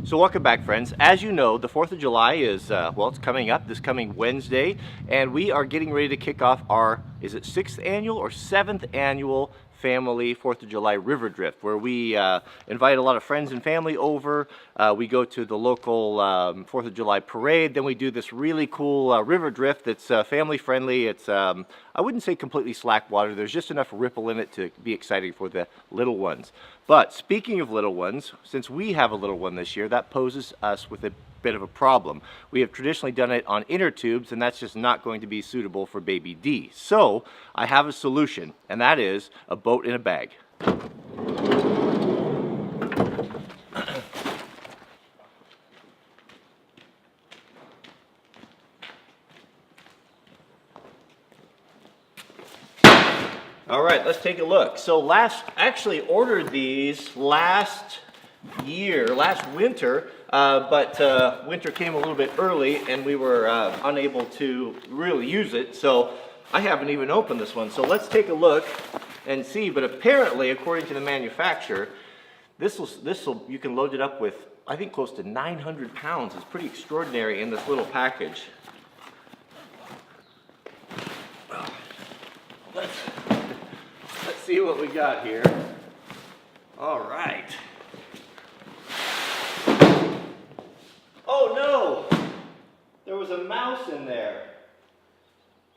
So welcome back, friends. As you know, the 4th of July is, well, it's coming up this coming Wednesday, and we are getting ready to kick off our, is it 6th annual or 7th annual family 4th of July river drift, where we invite a lot of friends and family over. We go to the local 4th of July parade, then we do this really cool river drift that's family friendly. It's, I wouldn't say completely slack water, there's just enough ripple in it to be exciting for the little ones. But speaking of little ones, since we have a little one this year, that poses us with a bit of a problem. We have traditionally done it on inner tubes, and that's just not going to be suitable for baby D. So I have a solution, and that is a boat in a bag. All right, let's take a look. So actually ordered these last winter, but winter came a little bit early and we were unable to really use it. So I haven't even opened this one. So let's take a look and see. But apparently, according to the manufacturer, you can load it up with, I think, close to 900 pounds. It's pretty extraordinary in this little package. Let's see what we got here. All right. Oh no! There was a mouse in there.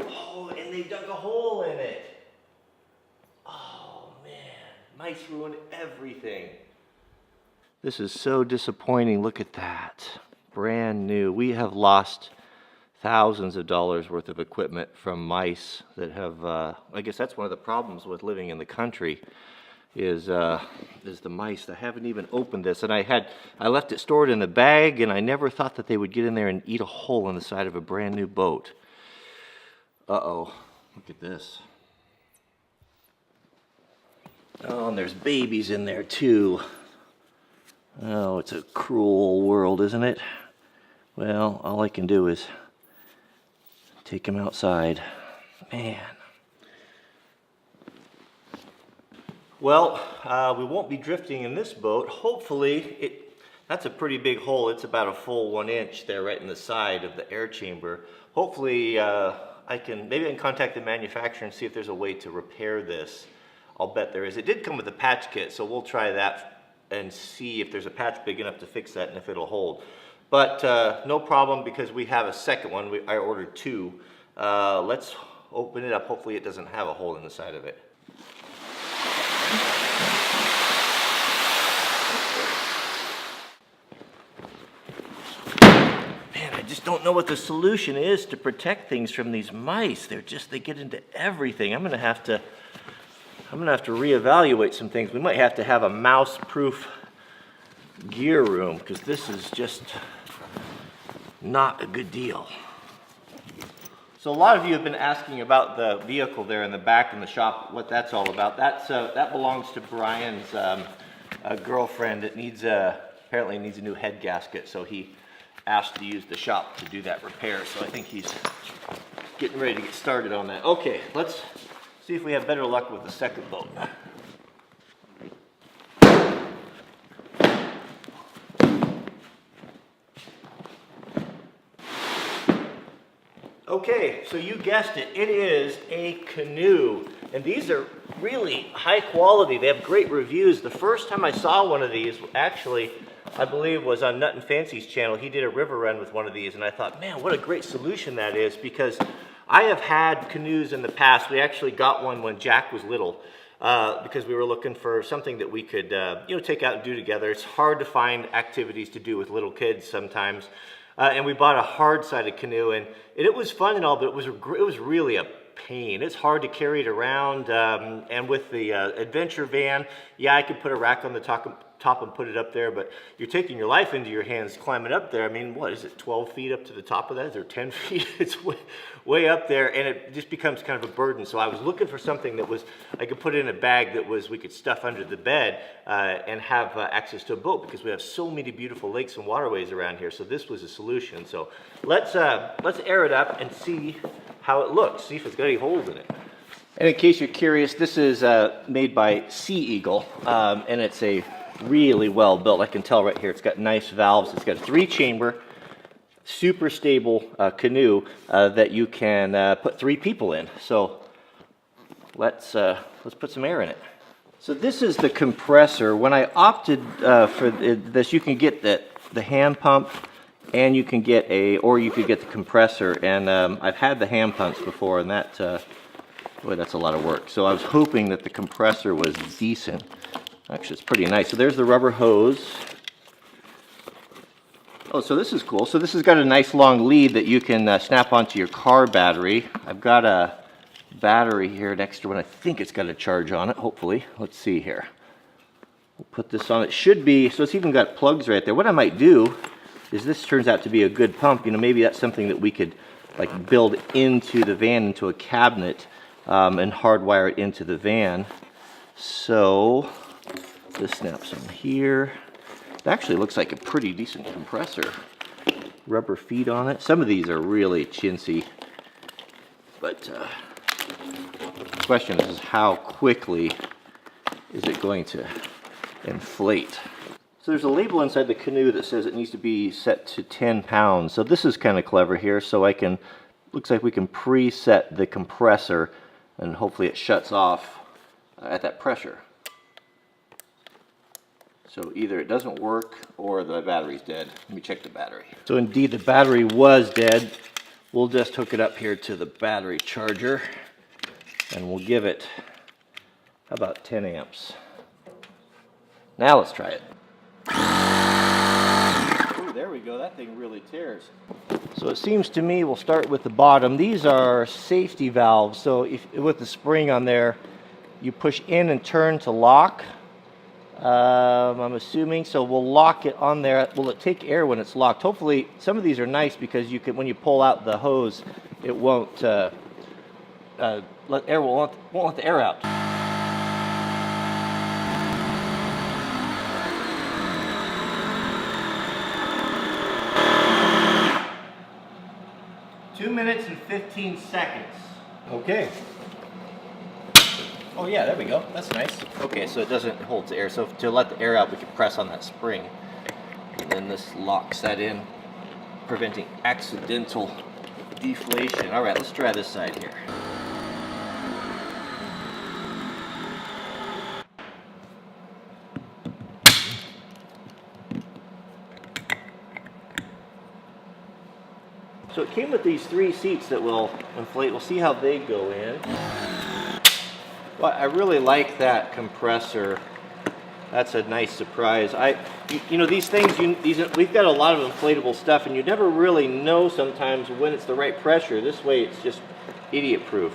Oh, and they dug a hole in it. Oh man, mice ruined everything. This is so disappointing. Look at that. Brand new. We have lost thousands of dollars worth of equipment from mice that have, I guess that's one of the problems with living in the country is the mice. I haven't even opened this, and I left it stored in the bag, and I never thought that they would get in there and eat a hole in the side of a brand new boat. Uh-oh, look at this. Oh, and there's babies in there too. Oh, it's a cruel world, isn't it? Well, all I can do is take him outside. Man. Well, we won't be drifting in this boat. Hopefully, that's a pretty big hole. It's about a full 1 inch there right in the side of the air chamber. Hopefully, maybe I can contact the manufacturer and see if there's a way to repair this. I'll bet there is. It did come with a patch kit, so we'll try that and see if there's a patch big enough to fix that and if it'll hold. But no problem, because we have a second one. I ordered two. Let's open it up. Hopefully it doesn't have a hole in the side of it. Man, I just don't know what the solution is to protect things from these mice. They get into everything. I'm gonna have to reevaluate some things. We might have to have a mouse-proof gear room, because this is just not a good deal. So a lot of you have been asking about the vehicle there in the back in the shop, what that's all about. That belongs to Brian's girlfriend. It apparently needs a new head gasket, so he asked to use the shop to do that repair. So I think he's getting ready to get started on that. Okay, let's see if we have better luck with the second boat. Okay, so you guessed it, it is a canoe, and these are really high quality. They have great reviews. The first time I saw one of these, actually, I believe was on Nut and Fancy's channel. He did a river run with one of these, and I thought, man, what a great solution that is, because I have had canoes in the past. We actually got one when Jack was little, because we were looking for something that we could take out and do together. It's hard to find activities to do with little kids sometimes. And we bought a hard-sided canoe, and it was fun and all, but it was really a pain. It's hard to carry it around, and with the adventure van, yeah, I could put a rack on the top and put it up there, but you're taking your life into your hands climbing up there. I mean, what is it, 12 feet up to the top of that? Is there 10 feet? It's way up there, and it just becomes kind of a burden. So I was looking for something that I could put in a bag that we could stuff under the bed and have access to a boat, because we have so many beautiful lakes and waterways around here. So this was a solution. So let's air it up and see how it looks, see if it's got any holes in it. And in case you're curious, this is made by Sea Eagle, and it's a really well built. I can tell right here, it's got nice valves. It's got a 3-chamber, super stable canoe that you can put 3 people in. So let's put some air in it. So this is the compressor. When I opted for this, you can get the hand pump, and you can get or you could get the compressor. And I've had the hand pumps before, and that, boy, that's a lot of work. So I was hoping that the compressor was decent. Actually, it's pretty nice. So there's the rubber hose. Oh, so this is cool. So this has got a nice long lead that you can snap onto your car battery. I've got a battery here next to one. I think it's got a charge on it, hopefully. Let's see here. We'll put this on. It should be, so it's even got plugs right there. What I might do is, this turns out to be a good pump. You know, maybe that's something that we could like build into the van, into a cabinet, and hardwire it into the van. So this snaps on here. It actually looks like a pretty decent compressor. Rubber feet on it. Some of these are really chintzy, but the question is how quickly is it going to inflate? So there's a label inside the canoe that says it needs to be set to 10 pounds. So this is kind of clever here. So I can, looks like we can preset the compressor, and hopefully it shuts off at that pressure. So either it doesn't work or the battery's dead. Let me check the battery. So indeed the battery was dead. We'll just hook it up here to the battery charger, and we'll give it, how about 10 amps? Now let's try it. Ooh, there we go, that thing really tears. So it seems to me we'll start with the bottom. These are safety valves, so if with the spring on there, you push in and turn to lock. I'm assuming, so we'll lock it on there. Will it take air when it's locked? Hopefully, some of these are nice because you can, when you pull out the hose, it won't won't let the air out. Two minutes and 15 seconds. Okay. Oh yeah, there we go. That's nice. Okay, so it doesn't hold the air. So to let the air out, we can press on that spring. And then this locks that in, preventing accidental deflation. All right, let's try this side here. So it came with these 3 seats that will inflate. We'll see how they go in. Well, I really like that compressor. That's a nice surprise. You know, these things, we've got a lot of inflatable stuff, and you never really know sometimes when it's the right pressure. This way, it's just idiot-proof.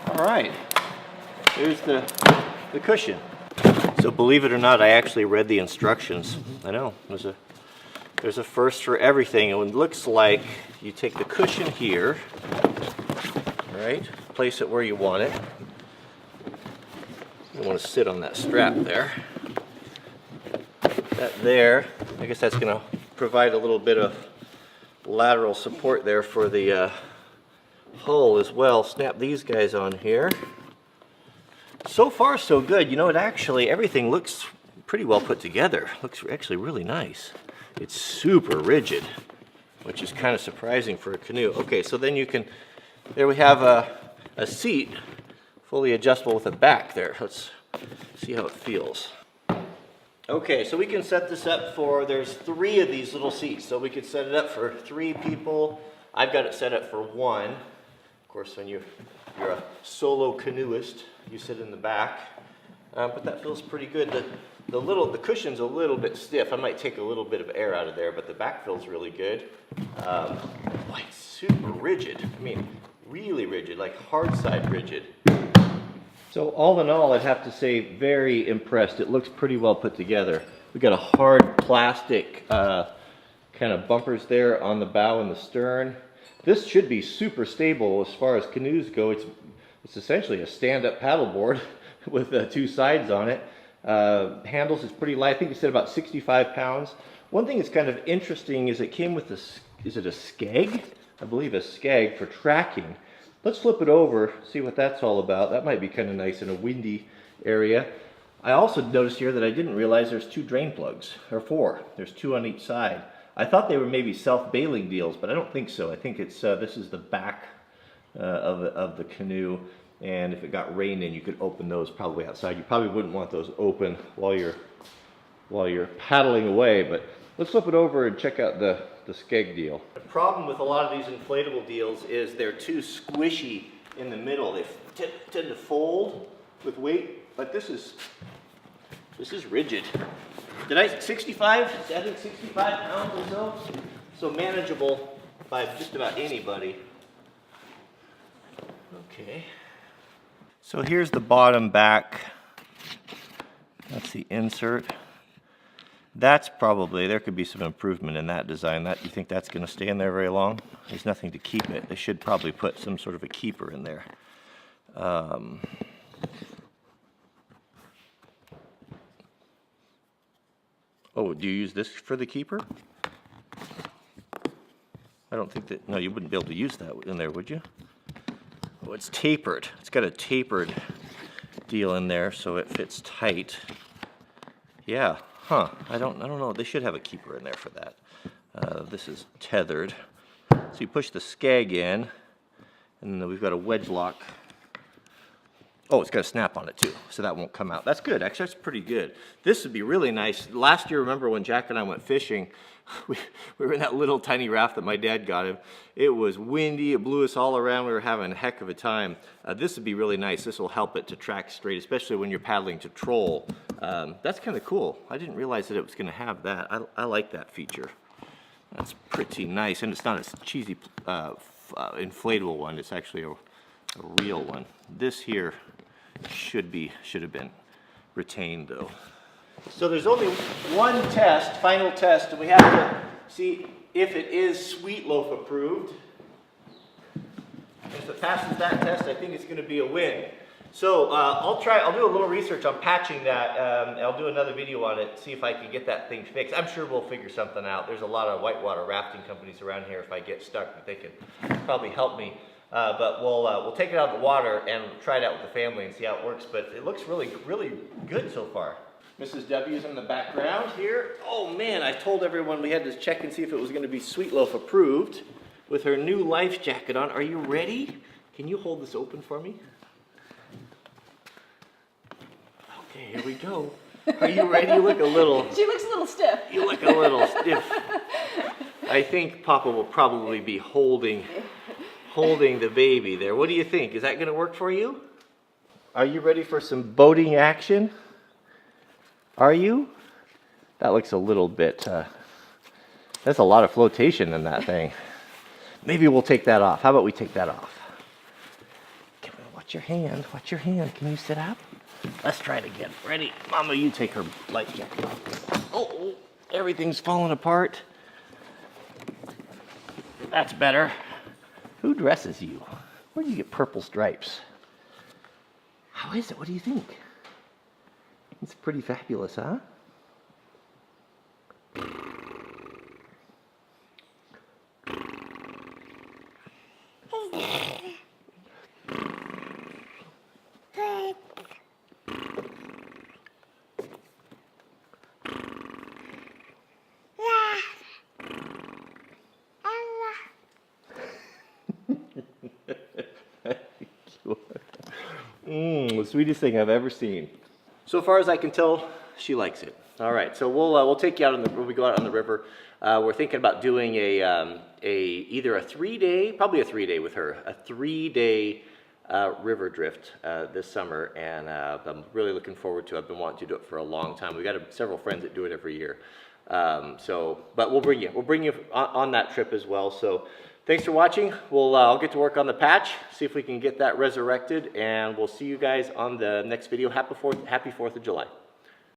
All right, here's the cushion. So believe it or not, I actually read the instructions. I know, there's a first for everything. And it looks like you take the cushion here, right? Place it where you want it. You want to sit on that strap there. That there, I guess that's going to provide a little bit of lateral support there for the hull as well. Snap these guys on here. So far, so good. You know, everything looks pretty well put together. Looks actually really nice. It's super rigid, which is kind of surprising for a canoe. Okay, so then you can, there we have a seat, fully adjustable with a back there. Let's see how it feels. Okay, so we can set this up for, there's 3 of these little seats, so we could set it up for 3 people. I've got it set up for 1. Of course, when you're a solo canoeist, you sit in the back, but that feels pretty good. The cushion's a little bit stiff. I might take a little bit of air out of there, but the back feels really good. Boy, it's super rigid. I mean, really rigid, like hard side rigid. So all in all, I'd have to say very impressed. It looks pretty well put together. We've got a hard plastic kind of bumpers there on the bow and the stern. This should be super stable as far as canoes go. It's essentially a stand-up paddleboard with 2 sides on it. Handles is pretty light. I think it said about 65 pounds. One thing that's kind of interesting is it came with this is it a skeg? I believe a skeg for tracking. Let's flip it over, see what that's all about. That might be kind of nice in a windy area. I also noticed here that I didn't realize there's 2 drain plugs, or 4. There's 2 on each side. I thought they were maybe self-bailing deals, but I don't think so. I think it's this is the back of the canoe, and if it got rain in, you could open those probably outside. You probably wouldn't want those open while you're paddling away, but let's flip it over and check out the skeg deal. The problem with a lot of these inflatable deals is they're too squishy in the middle. They tend to fold with weight, but this is rigid. Did I 65? I think 65 pounds or so. So manageable by just about anybody. Okay. So here's the bottom back. That's the insert. That's probably, there could be some improvement in that design. You think that's going to stay in there very long? There's nothing to keep it. They should probably put some sort of a keeper in there. Oh, do you use this for the keeper? I don't think that, no, you wouldn't be able to use that in there, would you? Oh, it's tapered. It's got a tapered deal in there so it fits tight. Yeah, huh, I don't know. They should have a keeper in there for that. This is tethered. So you push the skeg in, and then we've got a wedge lock. Oh, it's got a snap on it too, so that won't come out. That's good, actually that's pretty good. This would be really nice. Last year, remember when Jack and I went fishing, we were in that little tiny raft that my dad got him. It was windy, it blew us all around, we were having a heck of a time. This would be really nice. This will help it to track straight, especially when you're paddling to troll. That's kind of cool. I didn't realize that it was gonna have that. I like that feature. That's pretty nice, and it's not a cheesy inflatable one. It's actually a real one. This here should have been retained though. So there's only one test, final test, and we have to see if it is Sweet Loaf approved. If it passes that test, I think it's going to be a win. So I'll do a little research on patching that. I'll do another video on it, see if I can get that thing fixed. I'm sure we'll figure something out. There's a lot of whitewater rafting companies around here. If I get stuck, they can probably help me. But we'll take it out of the water and try it out with the family and see how it works. But it looks really, really good so far. Mrs. W's in the background here. Oh man, I told everyone we had to check and see if it was going to be Sweet Loaf approved with her new life jacket on. Are you ready? Can you hold this open for me? Okay, here we go. Are you ready? You look a little... She looks a little stiff. You look a little stiff. I think Papa will probably be holding the baby there. What do you think? Is that going to work for you? Are you ready for some boating action? Are you? That looks a little bit, that's a lot of flotation in that thing. Maybe we'll take that off. How about we take that off? Watch your hand, watch your hand. Can you sit up? Let's try it again. Ready? Mama, you take her life jacket off. Oh, everything's falling apart. That's better. Who dresses you? Where do you get purple stripes? How is it? What do you think? It's pretty fabulous, huh? The sweetest thing I've ever seen. So far as I can tell, she likes it. All right, so we'll take you out when we go out on the river. We're thinking about doing either a 3-day, probably a 3-day with her, a 3-day river drift this summer, and I'm really looking forward to it. I've been wanting to do it for a long time. We've got several friends that do it every year. But we'll bring you on that trip as well. So thanks for watching. I'll get to work on the patch, see if we can get that resurrected, and we'll see you guys on the next video. Happy 4th of July.